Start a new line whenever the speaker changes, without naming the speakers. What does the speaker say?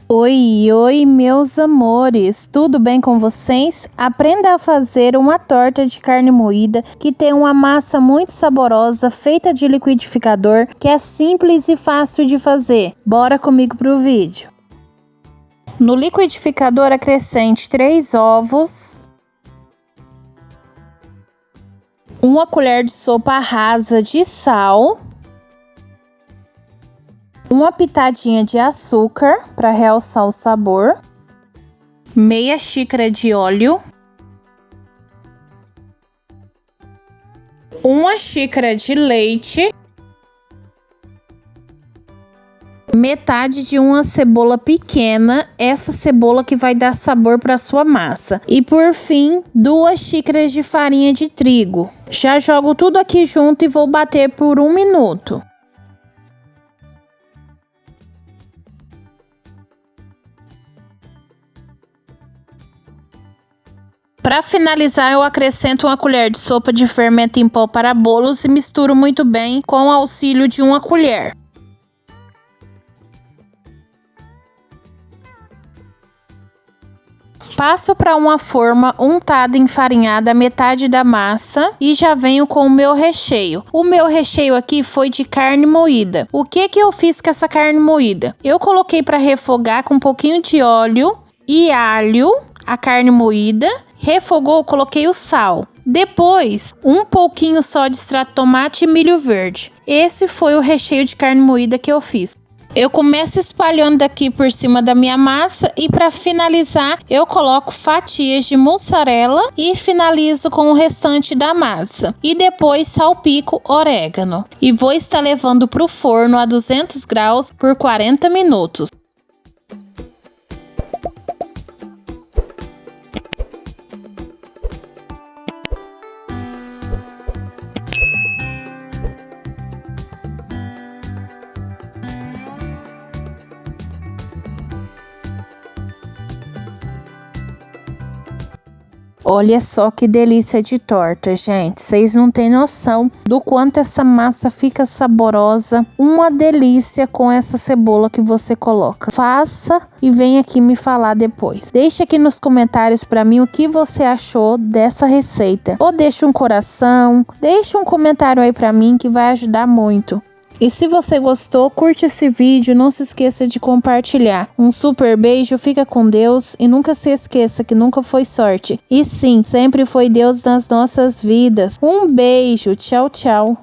Oi, meus amores, tudo bem com vocês? Aprenda a fazer uma torta de carne moída que tem uma massa muito saborosa, feita de liquidificador, que é simples e fácil de fazer. Bora comigo pro vídeo. No liquidificador acrescente 3 ovos, 1 colher de sopa rasa de sal, 1 pitadinha de açúcar para realçar o sabor, meia xícara de óleo, 1 xícara de leite, metade de uma cebola pequena, essa cebola que vai dar sabor para sua massa. E por fim, 2 xícaras de farinha de trigo. Já jogo tudo aqui junto e vou bater por 1 minuto. Para finalizar, eu acrescento 1 colher de sopa de fermento em pó para bolos e misturo muito bem com o auxílio de 1 colher. Passo para uma forma untada enfarinhada a metade da massa e já venho com o meu recheio. O meu recheio aqui foi de carne moída. O que eu fiz com essa carne moída? Eu coloquei para refogar com um pouquinho de óleo e alho, a carne moída. Refogou, coloquei o sal. Depois, um pouquinho só de extrato de tomate e milho verde. Esse foi o recheio de carne moída que eu fiz. Eu começo espalhando aqui por cima da minha massa e para finalizar eu coloco fatias de mussarela e finalizo com o restante da massa. E depois salpico orégano. E vou estar levando para o forno a 200 graus por 40 minutos. Olha só que delícia de torta, gente. Vocês não têm noção do quanto essa massa fica saborosa. Uma delícia com essa cebola que você coloca. Faça e vem aqui me falar depois. Deixa aqui nos comentários para mim o que você achou dessa receita. Ou deixa um coração, deixa um comentário aí para mim que vai ajudar muito. E se você gostou, curte esse vídeo, não se esqueça de compartilhar. Um super beijo, fica com Deus e nunca se esqueça que nunca foi sorte. E sim, sempre foi Deus nas nossas vidas. Um beijo, tchau, tchau.